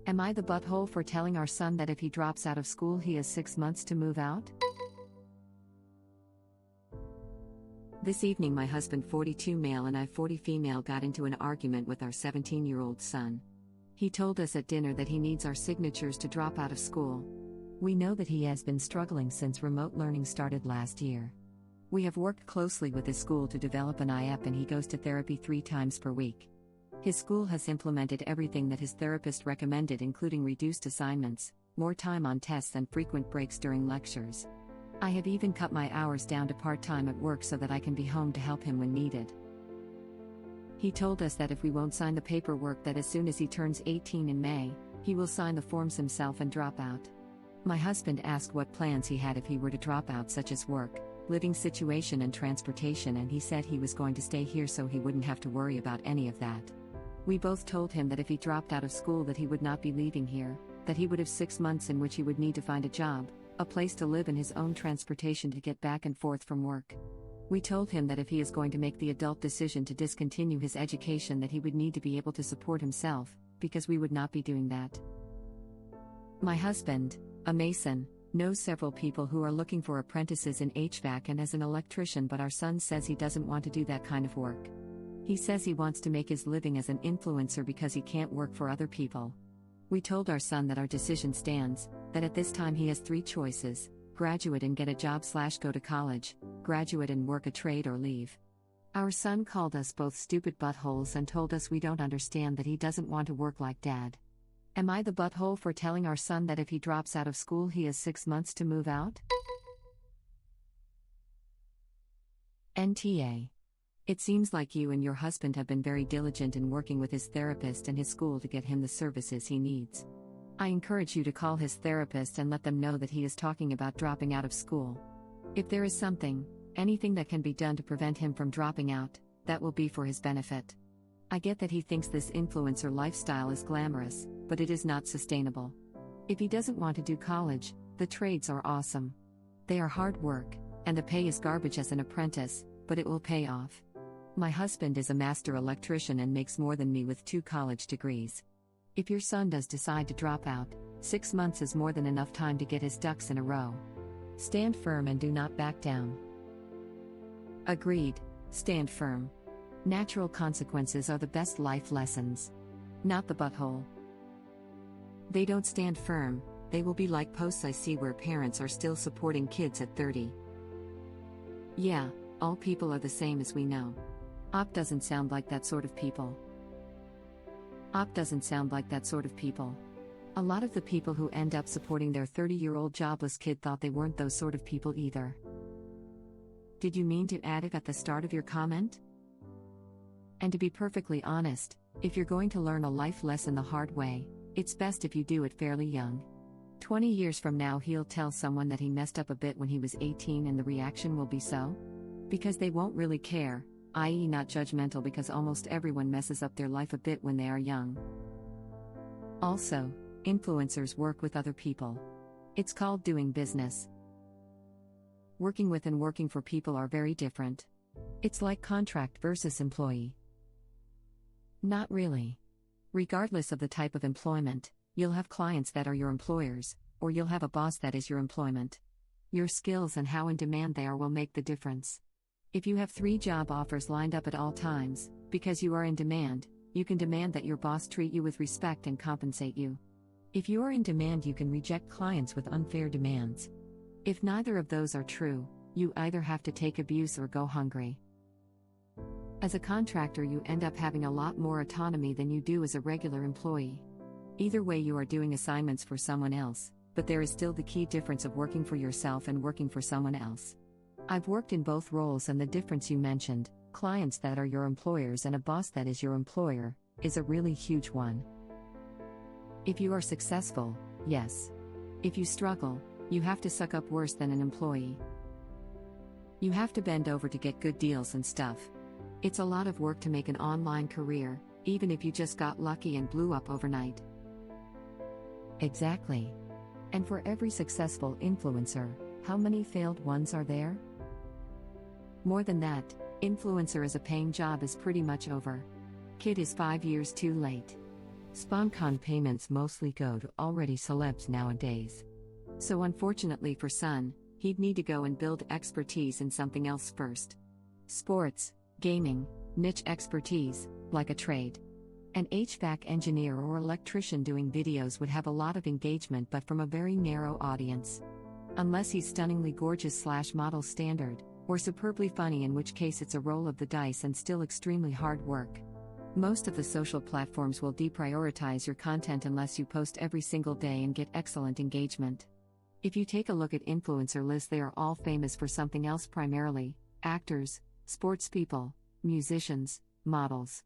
Am I the butthole for telling our son that if he drops out of school he has 6 months to move out? This evening my husband 42 male and I 40 female got into an argument with our 17-year-old son. He told us at dinner that he needs our signatures to drop out of school. We know that he has been struggling since remote learning started last year. We have worked closely with his school to develop an AITA and he goes to therapy 3 times per week. His school has implemented everything that his therapist recommended, including reduced assignments, more time on tests and frequent breaks during lectures. I have even cut my hours down to part-time at work so that I can be home to help him when needed. He told us that if we won't sign the paperwork that as soon as he turns 18 in May, he will sign the forms himself and drop out. My husband asked what plans he had if he were to drop out, such as work, living situation and transportation, and he said he was going to stay here so he wouldn't have to worry about any of that. We both told him that if he dropped out of school that he would not be leaving here, that he would have 6 months in which he would need to find a job, a place to live and his own transportation to get back and forth from work. We told him that if he is going to make the adult decision to discontinue his education that he would need to be able to support himself, because we would not be doing that. My husband, a mason, knows several people who are looking for apprentices in HVAC and as an electrician, but our son says he doesn't want to do that kind of work. He says he wants to make his living as an influencer because he can't work for other people. We told our son that our decision stands, that at this time he has 3 choices: graduate and get a job/go to college, graduate and work a trade, or leave. Our son called us both stupid buttholes and told us we don't understand that he doesn't want to work like dad. Am I the butthole for telling our son that if he drops out of school he has 6 months to move out? NTA. It seems like you and your husband have been very diligent in working with his therapist and his school to get him the services he needs. I encourage you to call his therapist and let them know that he is talking about dropping out of school. If there is something, anything that can be done to prevent him from dropping out, that will be for his benefit. I get that he thinks this influencer lifestyle is glamorous, but it is not sustainable. If he doesn't want to do college, the trades are awesome. They are hard work, and the pay is garbage as an apprentice, but it will pay off. My husband is a master electrician and makes more than me with 2 college degrees. If your son does decide to drop out, 6 months is more than enough time to get his ducks in a row. Stand firm and do not back down. Agreed, stand firm. Natural consequences are the best life lessons. Not the butthole. They don't stand firm, they will be like posts I see where parents are still supporting kids at 30. Yeah, all people are the same, as we know. Op doesn't sound like that sort of people. Op doesn't sound like that sort of people. A lot of the people who end up supporting their 30-year-old jobless kid thought they weren't those sort of people either. Did you mean to add it at the start of your comment? And to be perfectly honest, if you're going to learn a life lesson the hard way, it's best if you do it fairly young. 20 years from now he'll tell someone that he messed up a bit when he was 18 and the reaction will be so? Because they won't really care, i.e. not judgmental, because almost everyone messes up their life a bit when they are young. Also, influencers work with other people. It's called doing business. Working with and working for people are very different. It's like contract versus employee. Not really. Regardless of the type of employment, you'll have clients that are your employers, or you'll have a boss that is your employment. Your skills and how in demand they are will make the difference. If you have 3 job offers lined up at all times, because you are in demand, you can demand that your boss treat you with respect and compensate you. If you are in demand, you can reject clients with unfair demands. If neither of those are true, you either have to take abuse or go hungry. As a contractor, you end up having a lot more autonomy than you do as a regular employee. Either way, you are doing assignments for someone else, but there is still the key difference of working for yourself and working for someone else. I've worked in both roles, and the difference you mentioned, clients that are your employers and a boss that is your employer, is a really huge one. If you are successful, yes. If you struggle, you have to suck up worse than an employee. You have to bend over to get good deals and stuff. It's a lot of work to make an online career, even if you just got lucky and blew up overnight. Exactly. And for every successful influencer, how many failed ones are there? More than that, influencer as a paying job is pretty much over. Kid is 5 years too late. SpawnCon payments mostly go to already celebs nowadays. So unfortunately for Sun, he'd need to go and build expertise in something else first. Sports, gaming, niche expertise, like a trade. An HVAC engineer or electrician doing videos would have a lot of engagement but from a very narrow audience. Unless he's stunningly gorgeous / model standard, or superbly funny, in which case it's a roll of the dice and still extremely hard work. Most of the social platforms will deprioritize your content unless you post every single day and get excellent engagement. If you take a look at influencer lists, they are all famous for something else primarily: actors, sports people, musicians, models.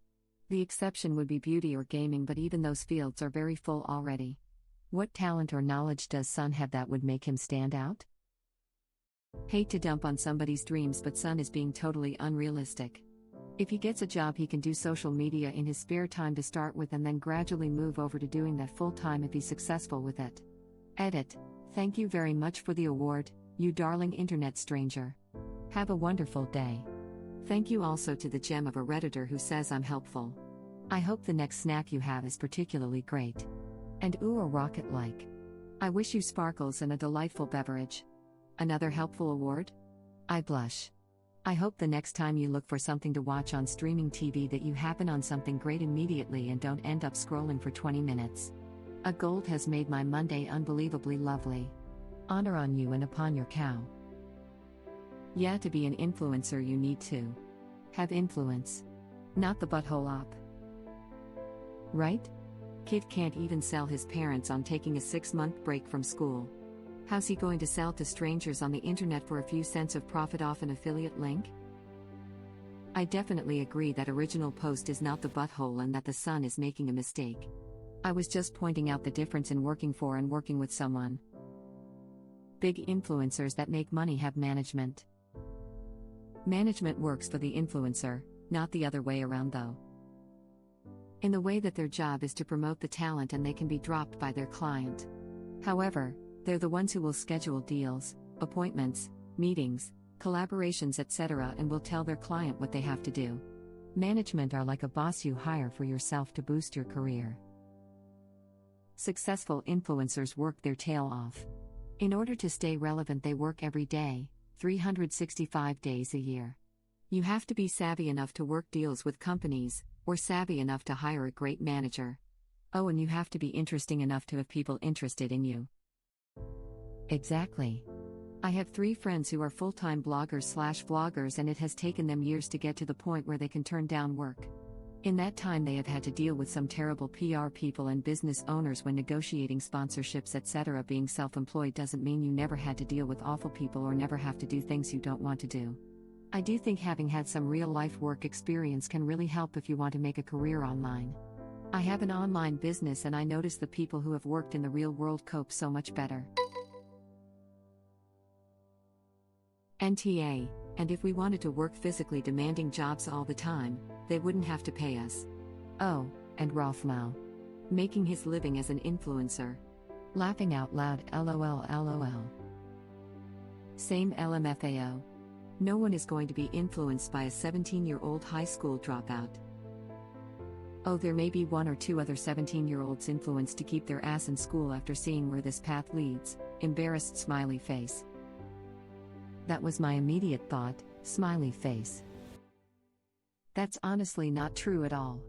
The exception would be beauty or gaming, but even those fields are very full already. What talent or knowledge does Sun have that would make him stand out? Hate to dump on somebody's dreams, but Sun is being totally unrealistic. If he gets a job, he can do social media in his spare time to start with and then gradually move over to doing that full time if he's successful with it. Edit. Thank you very much for the award, you darling internet stranger. Have a wonderful day. Thank you also to the gem of a Redditor who says I'm helpful. I hope the next snack you have is particularly great. And ooh, a rocket like. I wish you sparkles and a delightful beverage. Another helpful award? I blush. I hope the next time you look for something to watch on streaming TV that you happen on something great immediately and don't end up scrolling for 20 minutes. A gold has made my Monday unbelievably lovely. Honor on you and upon your cow. Yeah, to be an influencer you need to have influence. Not the butthole op. Right? Kid can't even sell his parents on taking a 6-month break from school. How's he going to sell to strangers on the internet for a few cents of profit off an affiliate link? I definitely agree that original post is not the butthole and that the Sun is making a mistake. I was just pointing out the difference in working for and working with someone. Big influencers that make money have management. Management works for the influencer, not the other way around though. In the way that their job is to promote the talent and they can be dropped by their client. However, they're the ones who will schedule deals, appointments, meetings, collaborations, etc., and will tell their client what they have to do. Management are like a boss you hire for yourself to boost your career. Successful influencers work their tail off. In order to stay relevant, they work every day, 365 days a year. You have to be savvy enough to work deals with companies, or savvy enough to hire a great manager. Oh, and you have to be interesting enough to have people interested in you. Exactly. I have 3 friends who are full-time bloggers/vloggers, and it has taken them years to get to the point where they can turn down work. In that time, they have had to deal with some terrible PR people and business owners when negotiating sponsorships, etc. Being self-employed doesn't mean you never had to deal with awful people or never have to do things you don't want to do. I do think having had some real-life work experience can really help if you want to make a career online. I have an online business and I notice the people who have worked in the real world cope so much better. NTA, and if we wanted to work physically demanding jobs all the time, they wouldn't have to pay us. Oh, and Ralph Mau. Making his living as an influencer. Laughing out loud, LOL LOL. Same LMFAO. No one is going to be influenced by a 17-year-old high school dropout. Oh, there may be 1 or 2 other 17-year-olds influenced to keep their ass in school after seeing where this path leads. Embarrassed smiley face. That was my immediate thought, smiley face. That's honestly not true at all.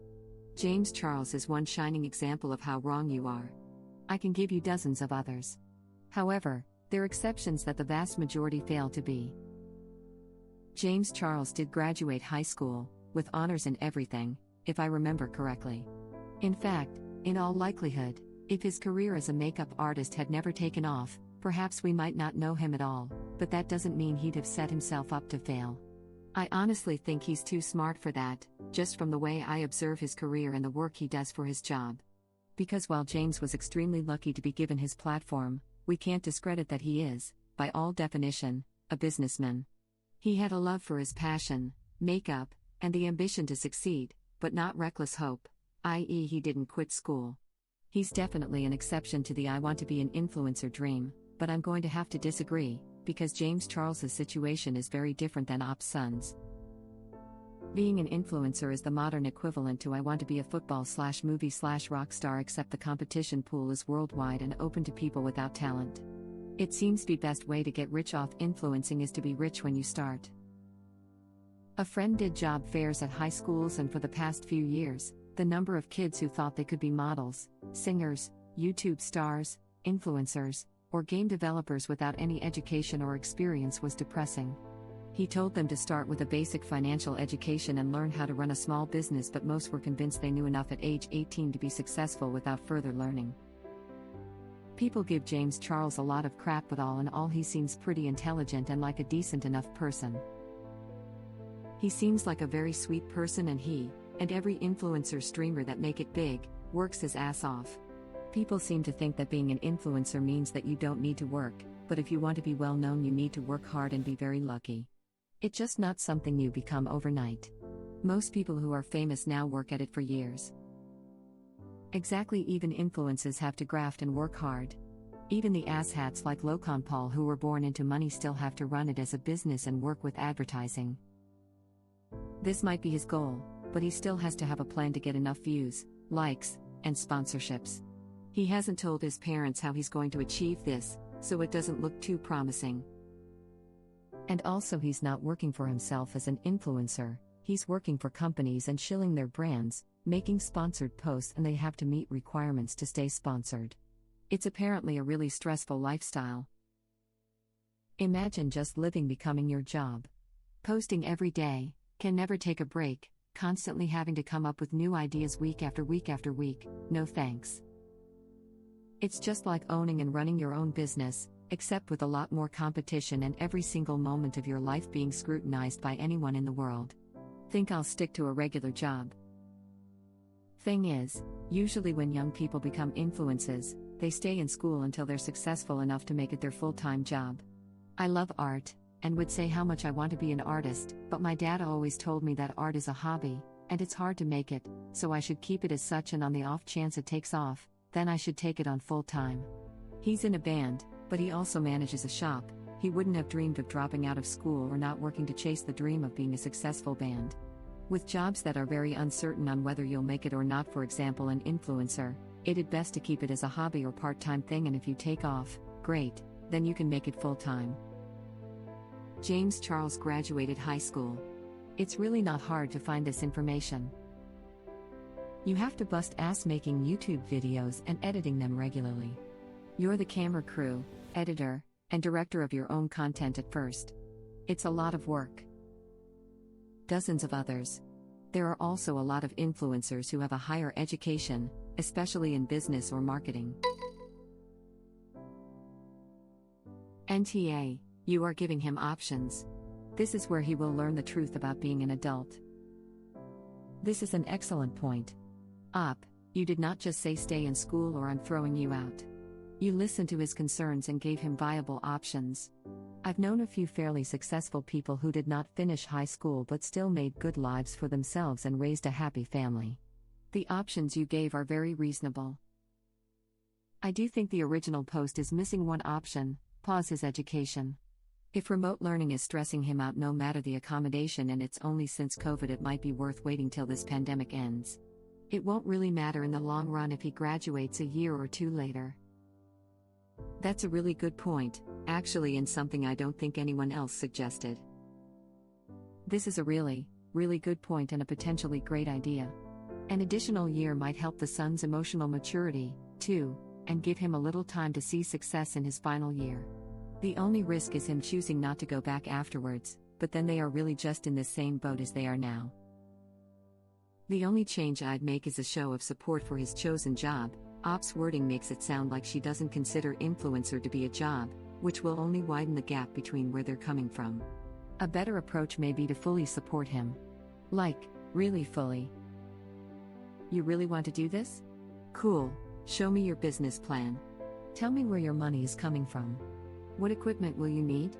James Charles is one shining example of how wrong you are. I can give you dozens of others. However, there are exceptions that the vast majority fail to be. James Charles did graduate high school, with honors in everything, if I remember correctly. In fact, in all likelihood, if his career as a makeup artist had never taken off, perhaps we might not know him at all, but that doesn't mean he'd have set himself up to fail. I honestly think he's too smart for that, just from the way I observe his career and the work he does for his job. Because while James was extremely lucky to be given his platform, we can't discredit that he is, by all definition, a businessman. He had a love for his passion, makeup, and the ambition to succeed, but not reckless hope, i.e. he didn't quit school. He's definitely an exception to the I want to be an influencer dream, but I'm going to have to disagree, because James Charles's situation is very different than Op's son's. Being an influencer is the modern equivalent to I want to be a football/movie/rock star, except the competition pool is worldwide and open to people without talent. It seems the best way to get rich off influencing is to be rich when you start. A friend did job fairs at high schools, and for the past few years, the number of kids who thought they could be models, singers, YouTube stars, influencers, or game developers without any education or experience was depressing. He told them to start with a basic financial education and learn how to run a small business, but most were convinced they knew enough at age 18 to be successful without further learning. People give James Charles a lot of crap, but all in all he seems pretty intelligent and like a decent enough person. He seems like a very sweet person, and he, and every influencer streamer that make it big, works his ass off. People seem to think that being an influencer means that you don't need to work, but if you want to be well known you need to work hard and be very lucky. It's just not something you become overnight. Most people who are famous now work at it for years. Exactly, even influencers have to graft and work hard. Even the asshats like Logan Paul who were born into money still have to run it as a business and work with advertising. This might be his goal, but he still has to have a plan to get enough views, likes, and sponsorships. He hasn't told his parents how he's going to achieve this, so it doesn't look too promising. And also, he's not working for himself as an influencer, he's working for companies and shilling their brands, making sponsored posts, and they have to meet requirements to stay sponsored. It's apparently a really stressful lifestyle. Imagine just living becoming your job. Posting every day, can never take a break, constantly having to come up with new ideas week after week after week, no thanks. It's just like owning and running your own business, except with a lot more competition and every single moment of your life being scrutinized by anyone in the world. Think I'll stick to a regular job. Thing is, usually when young people become influencers, they stay in school until they're successful enough to make it their full-time job. I love art, and would say how much I want to be an artist, but my dad always told me that art is a hobby, and it's hard to make it, so I should keep it as such, and on the off chance it takes off, then I should take it on full-time. He's in a band, but he also manages a shop. He wouldn't have dreamed of dropping out of school or not working to chase the dream of being a successful band. With jobs that are very uncertain on whether you'll make it or not, for example an influencer, it'd best to keep it as a hobby or part-time thing, and if you take off, great, then you can make it full-time. James Charles graduated high school. It's really not hard to find this information. You have to bust ass making YouTube videos and editing them regularly. You're the camera crew, editor, and director of your own content at first. It's a lot of work. Dozens of others. There are also a lot of influencers who have a higher education, especially in business or marketing. NTA, you are giving him options. This is where he will learn the truth about being an adult. This is an excellent point. You did not just say stay in school or I'm throwing you out. You listened to his concerns and gave him viable options. I've known a few fairly successful people who did not finish high school but still made good lives for themselves and raised a happy family. The options you gave are very reasonable. I do think the original post is missing one option: pause his education. If remote learning is stressing him out no matter the accommodation and it's only since COVID, it might be worth waiting till this pandemic ends. It won't really matter in the long run if he graduates a year or two later. That's a really good point, actually, and something I don't think anyone else suggested. This is a really, really good point and a potentially great idea. An additional year might help the son's emotional maturity, too, and give him a little time to see success in his final year. The only risk is him choosing not to go back afterwards, but then they are really just in the same boat as they are now. The only change I'd make is a show of support for his chosen job. Op's wording makes it sound like she doesn't consider influencer to be a job, which will only widen the gap between where they're coming from. A better approach may be to fully support him. Like, really fully. You really want to do this? Cool, show me your business plan. Tell me where your money is coming from. What equipment will you need?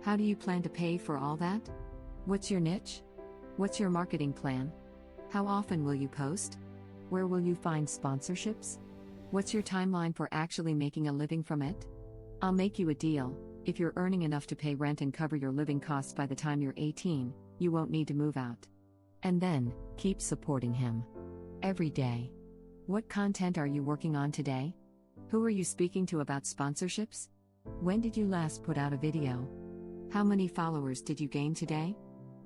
How do you plan to pay for all that? What's your niche? What's your marketing plan? How often will you post? Where will you find sponsorships? What's your timeline for actually making a living from it? I'll make you a deal. If you're earning enough to pay rent and cover your living costs by the time you're 18, you won't need to move out. And then, keep supporting him. Every day. What content are you working on today? Who are you speaking to about sponsorships? When did you last put out a video? How many followers did you gain today?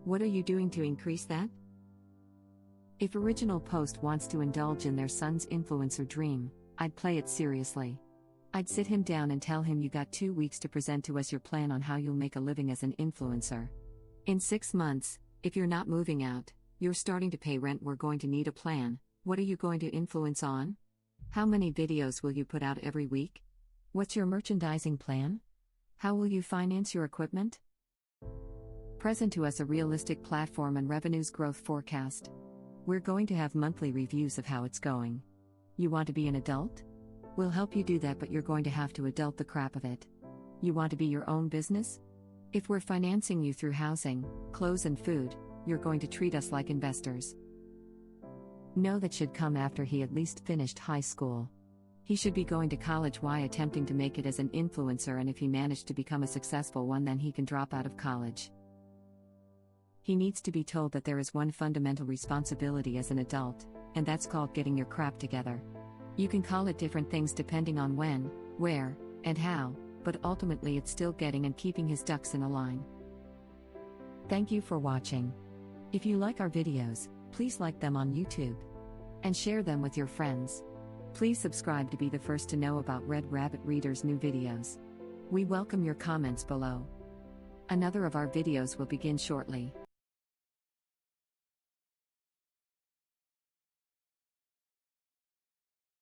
What are you doing to increase that? If Original Post wants to indulge in their son's influencer dream, I'd play it seriously. I'd sit him down and tell him you got 2 weeks to present to us your plan on how you'll make a living as an influencer. In 6 months, if you're not moving out, you're starting to pay rent, we're going to need a plan. What are you going to influence on? How many videos will you put out every week? What's your merchandising plan? How will you finance your equipment? Present to us a realistic platform and revenues growth forecast. We're going to have monthly reviews of how it's going. You want to be an adult? We'll help you do that, but you're going to have to adult the crap of it. You want to be your own business? If we're financing you through housing, clothes and food, you're going to treat us like investors. No, that should come after he at least finished high school. He should be going to college while attempting to make it as an influencer, and if he managed to become a successful one, then he can drop out of college. He needs to be told that there is one fundamental responsibility as an adult, and that's called getting your crap together. You can call it different things depending on when, where, and how, but ultimately it's still getting and keeping his ducks in a line. Thank you for watching. If you like our videos, please like them on YouTube. And share them with your friends. Please subscribe to be the first to know about Red Rabbit Reader's new videos. We welcome your comments below. Another of our videos will begin shortly.